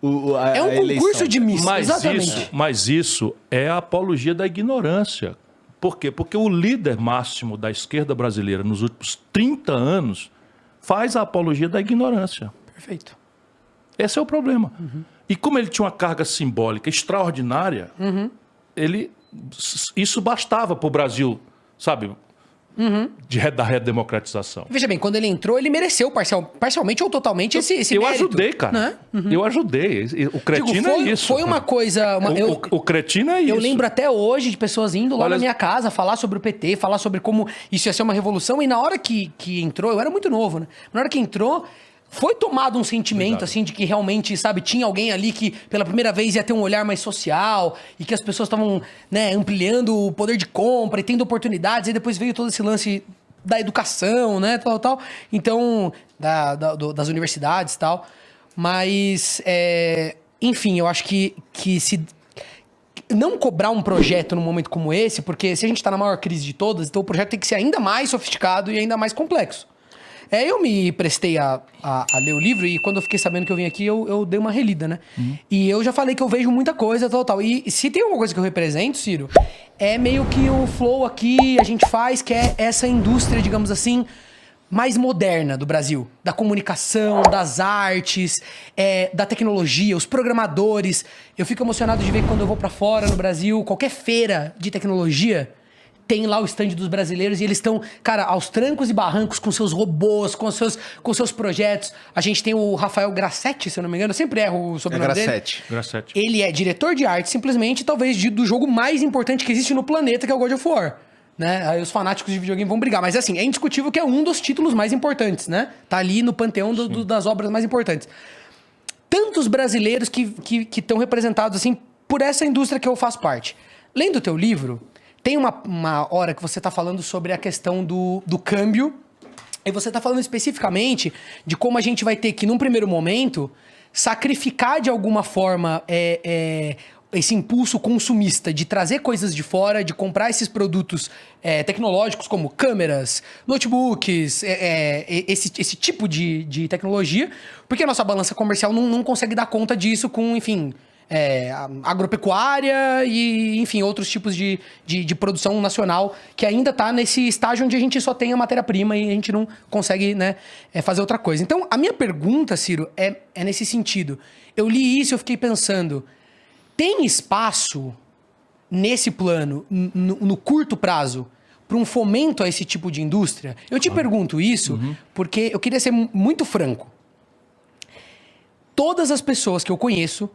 É um concurso de missão. Exatamente. Mas isso é a apologia da ignorância. Por quê? Porque o líder máximo da esquerda brasileira nos últimos 30 anos faz a apologia da ignorância. Perfeito. Esse é o problema. E como ele tinha uma carga simbólica extraordinária, isso bastava para o Brasil, sabe, da redemocratização. Veja bem, quando ele entrou, ele mereceu parcialmente ou totalmente esse eu mérito. Ajudei, cara. Né? Eu ajudei. O cretino é isso. Foi uma coisa... O cretino é isso. Eu lembro até hoje de pessoas indo lá na minha casa falar sobre o PT, falar sobre como isso ia ser uma revolução, e na hora que entrou, eu era muito novo, né? Na hora que entrou... Foi tomado um sentimento, assim, de que realmente, sabe, tinha alguém ali que pela primeira vez ia ter um olhar mais social e que as pessoas estavam, né, ampliando o poder de compra e tendo oportunidades. E depois veio todo esse lance da educação, né, tal. Então, das universidades e tal. Mas, enfim, eu acho que se não cobrar um projeto num momento como esse, porque se a gente tá na maior crise de todas, então o projeto tem que ser ainda mais sofisticado e ainda mais complexo. Eu me prestei a ler o livro e quando eu fiquei sabendo que eu vim aqui, eu dei uma relida, né? E eu já falei que eu vejo muita coisa, tal. E se tem alguma coisa que eu represento, Ciro, é meio que o flow aqui a gente faz, que é essa indústria, digamos assim, mais moderna do Brasil. Da comunicação, das artes, da tecnologia, os programadores. Eu fico emocionado de ver que quando eu vou pra fora no Brasil, qualquer feira de tecnologia... Tem lá o stand dos brasileiros e eles estão, cara, aos trancos e barrancos com seus robôs, com seus projetos. A gente tem o Rafael Grassetti, se eu não me engano, eu sempre erro o sobrenome dele. Grassetti. Ele é diretor de arte, simplesmente, talvez, do jogo mais importante que existe no planeta, que é o God of War. Né? Aí os fanáticos de videogame vão brigar. Mas, assim, é indiscutível que é um dos títulos mais importantes, né? Tá ali no panteão das obras mais importantes. Tantos brasileiros que estão representados, assim, por essa indústria que eu faço parte. Lendo o teu livro... Tem uma hora que você está falando sobre a questão do câmbio, e você está falando especificamente de como a gente vai ter que, num primeiro momento, sacrificar de alguma forma esse impulso consumista de trazer coisas de fora, de comprar esses produtos tecnológicos como câmeras, notebooks, esse tipo de tecnologia, porque a nossa balança comercial não consegue dar conta disso com, enfim... agropecuária e, enfim, outros tipos de produção nacional que ainda está nesse estágio onde a gente só tem a matéria-prima e a gente não consegue, né, fazer outra coisa. Então, a minha pergunta, Ciro, é nesse sentido. Eu li isso e eu fiquei pensando, tem espaço nesse plano, no curto prazo, para um fomento a esse tipo de indústria? Eu te pergunto isso porque eu queria ser muito franco. Todas as pessoas que eu conheço,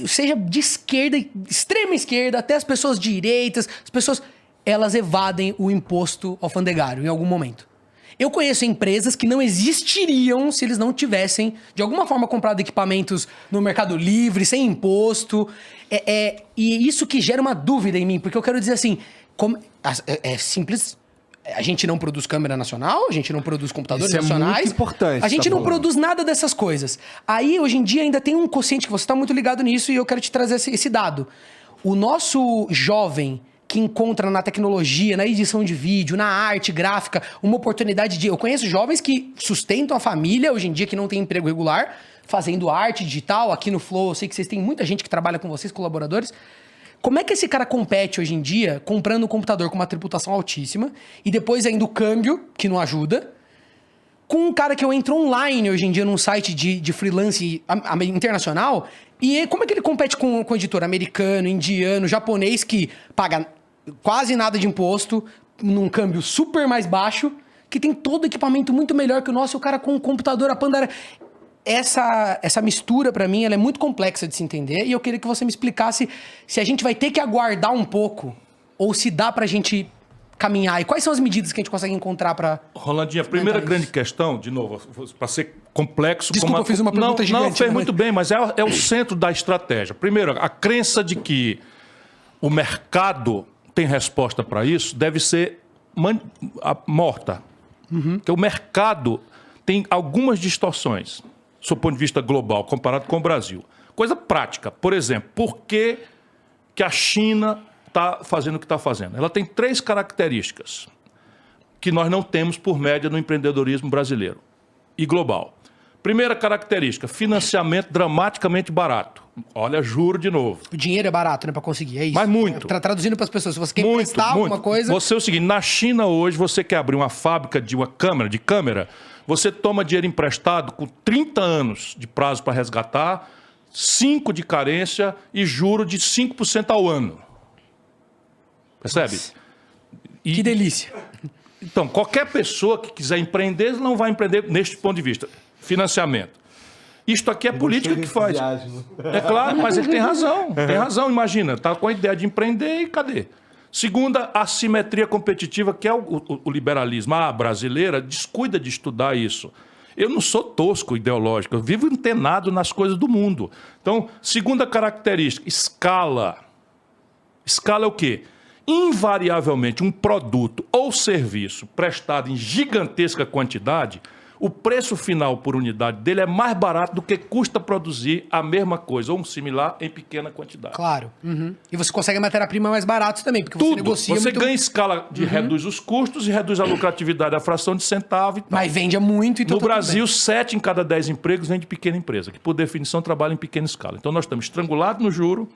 seja de esquerda, extrema esquerda, até as pessoas direitas, as pessoas, elas evadem o imposto alfandegário em algum momento. Eu conheço empresas que não existiriam se eles não tivessem, de alguma forma, comprado equipamentos no Mercado Livre, sem imposto. E isso que gera uma dúvida em mim, porque eu quero dizer assim, é simples... A gente não produz câmera nacional, a gente não produz computadores nacionais. Isso é muito importante. A gente não produz nada dessas coisas. Aí, hoje em dia, ainda tem um quociente que você está muito ligado nisso e eu quero te trazer esse dado. O nosso jovem que encontra na tecnologia, na edição de vídeo, na arte gráfica, uma oportunidade de... Eu conheço jovens que sustentam a família, hoje em dia, que não tem emprego regular, fazendo arte digital. Aqui no Flow, eu sei que vocês têm muita gente que trabalha com vocês, colaboradores. Como é que esse cara compete hoje em dia, comprando um computador com uma tributação altíssima, e depois ainda o câmbio, que não ajuda, com um cara que eu entro online hoje em dia num site de freelance internacional, e como é que ele compete com o editor americano, indiano, japonês, que paga quase nada de imposto, num câmbio super mais baixo, que tem todo o equipamento muito melhor que o nosso, e o cara com um computador, a Pandora... Essa mistura, pra mim, ela é muito complexa de se entender, e eu queria que você me explicasse se a gente vai ter que aguardar um pouco, ou se dá pra gente caminhar, e quais são as medidas que a gente consegue encontrar pra... Rolandinho, a primeira grande questão, de novo, para ser complexo... Desculpa, eu fiz uma pergunta gigante. Não, fez muito bem, mas é o centro da estratégia. Primeiro, a crença de que o mercado tem resposta para isso deve ser morta. Porque o mercado tem algumas distorções, do ponto de vista global, comparado com o Brasil. Coisa prática. Por exemplo, por que a China está fazendo o que está fazendo? Ela tem 3 características que nós não temos, por média, no empreendedorismo brasileiro e global. Primeira característica, financiamento dramaticamente barato. Olha, juro de novo. O dinheiro é barato, né, para conseguir, é isso. Mas muito. Traduzindo para as pessoas, se você quer emprestar alguma coisa... Você é o seguinte, na China hoje, você quer abrir uma fábrica de câmera, você toma dinheiro emprestado com 30 anos de prazo para resgatar, 5 de carência e juro de 5% ao ano. Percebe? Nossa. Que delícia. Então, qualquer pessoa que quiser empreender, não vai empreender neste ponto de vista. Financiamento. Isto aqui é política que faz. É claro, mas ele tem razão. Tem razão, imagina. Está com a ideia de empreender e cadê? Segunda, assimetria competitiva, que é o liberalismo. A brasileira descuida de estudar isso. Eu não sou tosco ideológico, eu vivo antenado nas coisas do mundo. Então, segunda característica, escala. Escala é o quê? Invariavelmente, um produto ou serviço prestado em gigantesca quantidade, o preço final por unidade dele é mais barato do que custa produzir a mesma coisa, ou um similar, em pequena quantidade. Claro. Uhum. E você consegue a matéria-prima mais barata também, porque Tudo. você negocia Você muito... ganha escala de reduz os custos e reduz a lucratividade, a fração de centavo e tal. Mas vende muito e tudo. No Brasil, 7 em cada 10 empregos vem de pequena empresa, que por definição trabalha em pequena escala. Então nós estamos estrangulados no juro,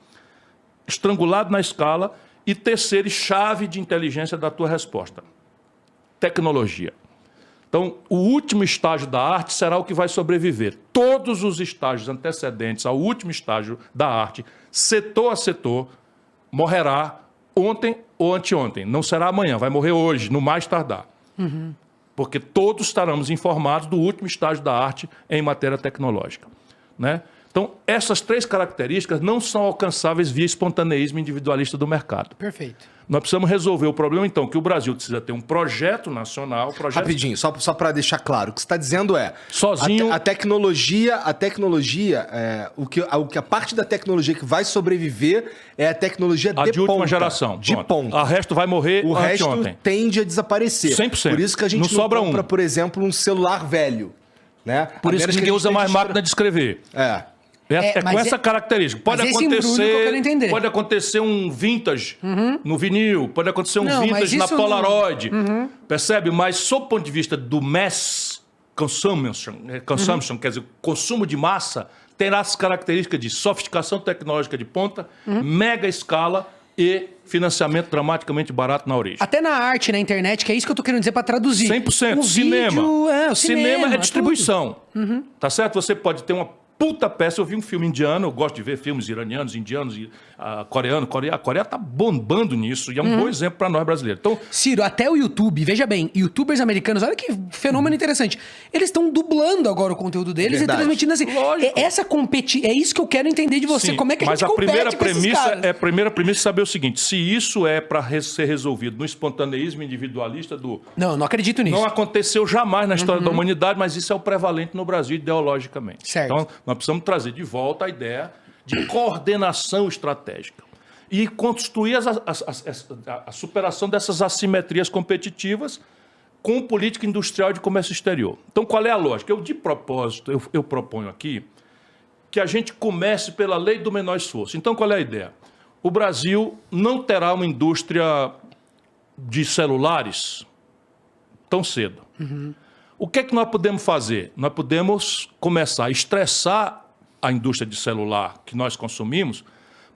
estrangulados na escala e terceiro, chave de inteligência da tua resposta. Tecnologia. Então, o último estágio da arte será o que vai sobreviver. Todos os estágios antecedentes ao último estágio da arte, setor a setor, morrerá ontem ou anteontem. Não será amanhã, vai morrer hoje, no mais tardar. Uhum. Porque todos estaremos informados do último estágio da arte em matéria tecnológica. Né? Então, essas 3 características não são alcançáveis via espontaneísmo individualista do mercado. Perfeito. Nós precisamos resolver o problema, então, que o Brasil precisa ter um projeto nacional... Rapidinho, só para deixar claro, o que você está dizendo é... Sozinho... A tecnologia, a parte da tecnologia que vai sobreviver é a tecnologia de última geração. De ponta. O resto vai morrer o anteontem. O resto tende a desaparecer. 100%. Por isso que a gente não compra, por exemplo, um celular velho. Né? Por isso que ninguém usa mais máquina de escrever. É com essa característica. Pode acontecer um vintage no vinil, pode acontecer um vintage na Polaroid. Percebe? Mas, sob o ponto de vista do mass consumption, quer dizer, consumo de massa, terá as características de sofisticação tecnológica de ponta, mega escala e financiamento dramaticamente barato na origem. Até na arte, na internet, que é isso que eu tô querendo dizer para traduzir. 100%. O Cinema. O cinema é distribuição. Tá certo? Você pode ter uma puta peça. Eu vi um filme indiano, eu gosto de ver filmes iranianos, indianos, coreanos. A Coreia tá bombando nisso e é um bom exemplo para nós brasileiros. Então, Ciro, até o YouTube, veja bem, youtubers americanos, olha que fenômeno interessante. Eles estão dublando agora o conteúdo deles e transmitindo assim. Lógico. É isso que eu quero entender de você. Sim, como é que a gente compete com esses caras? A primeira premissa é saber o seguinte: se isso é para ser resolvido no espontaneísmo individualista do... Não acredito nisso. Não aconteceu jamais na história da humanidade, mas isso é o prevalente no Brasil ideologicamente. Certo. Então, nós precisamos trazer de volta a ideia de coordenação estratégica e construir a superação dessas assimetrias competitivas com política industrial e de comércio exterior. Então, qual é a lógica? De propósito, eu proponho aqui que a gente comece pela lei do menor esforço. Então, qual é a ideia? O Brasil não terá uma indústria de celulares tão cedo. O que é que nós podemos fazer? Nós podemos começar a estressar a indústria de celular que nós consumimos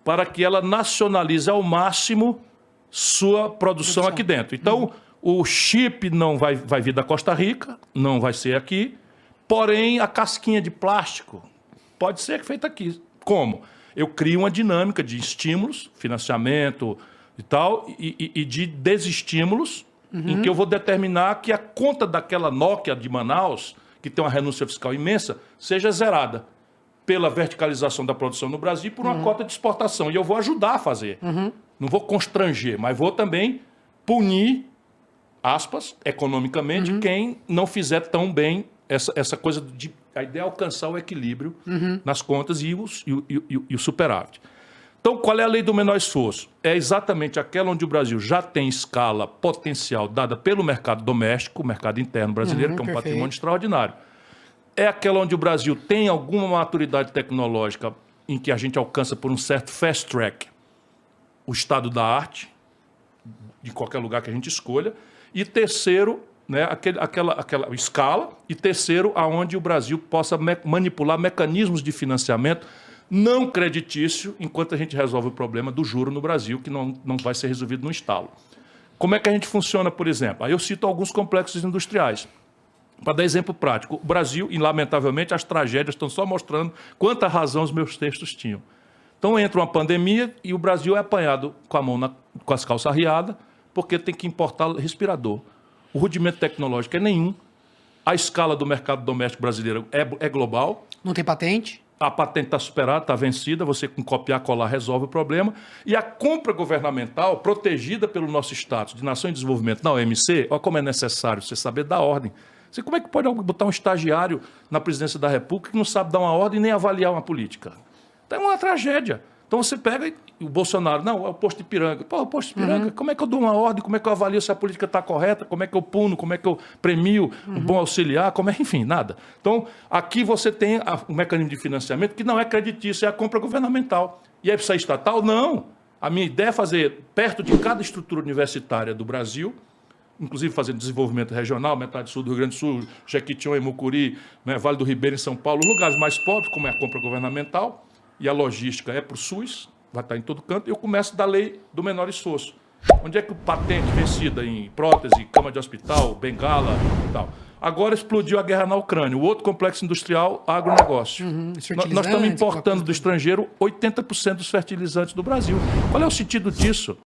para que ela nacionalize ao máximo sua produção aqui dentro. Então, o chip não vai vir da Costa Rica, não vai ser aqui, porém, a casquinha de plástico pode ser feita aqui. Como? Eu crio uma dinâmica de estímulos, financiamento e tal, e de desestímulos, em que eu vou determinar que a conta daquela Nokia de Manaus, que tem uma renúncia fiscal imensa, seja zerada pela verticalização da produção no Brasil e por uma cota de exportação. E eu vou ajudar a fazer. Não vou constranger, mas vou também punir, aspas, economicamente, quem não fizer tão bem essa coisa de... A ideia é alcançar o equilíbrio nas contas e o superávit. Então, qual é a lei do menor esforço? É exatamente aquela onde o Brasil já tem escala potencial dada pelo mercado doméstico, o mercado interno brasileiro, que é um patrimônio extraordinário. É aquela onde o Brasil tem alguma maturidade tecnológica em que a gente alcança por um certo fast track o estado da arte, de qualquer lugar que a gente escolha. E terceiro, né, aquela escala, e terceiro, aonde o Brasil possa manipular mecanismos de financiamento não creditício, enquanto a gente resolve o problema do juro no Brasil, que não vai ser resolvido no estalo. Como é que a gente funciona, por exemplo? Aí eu cito alguns complexos industriais. Para dar exemplo prático, o Brasil, e lamentavelmente as tragédias estão só mostrando quanta razão os meus textos tinham. Então entra uma pandemia e o Brasil é apanhado com a mão com as calças arriadas, porque tem que importar respirador. O rudimento tecnológico é nenhum. A escala do mercado doméstico brasileiro é global. Não tem patente? A patente está superada, está vencida, você com copiar, colar resolve o problema. E a compra governamental, protegida pelo nosso status de nação em desenvolvimento na OMC, olha como é necessário você saber dar ordem. Você, como é que pode botar um estagiário na presidência da República que não sabe dar uma ordem nem avaliar uma política? Então é uma tragédia. Então você pega e o Bolsonaro, não, é o posto de Ipiranga. Pô, o posto de Ipiranga, como é que eu dou uma ordem, como é que eu avalio se a política está correta, como é que eu puno, como é que eu premio um bom auxiliar, como é, enfim, nada. Então, aqui você tem um mecanismo de financiamento que não é creditício, é a compra governamental. E aí precisa estatal? Não. A minha ideia é fazer perto de cada estrutura universitária do Brasil, inclusive fazendo desenvolvimento regional, metade sul do Rio Grande do Sul, Jequitinhonha, Mucuri, né, Vale do Ribeira em São Paulo, lugares mais pobres, como é a compra governamental, e a logística é para o SUS, vai estar em todo canto, e eu começo da lei do menor esforço. Onde é que o patente vencida em prótese, cama de hospital, bengala e tal. Agora explodiu a guerra na Ucrânia, o outro complexo industrial, agronegócio. Nós estamos importando do estrangeiro 80% dos fertilizantes do Brasil. Qual é o sentido disso?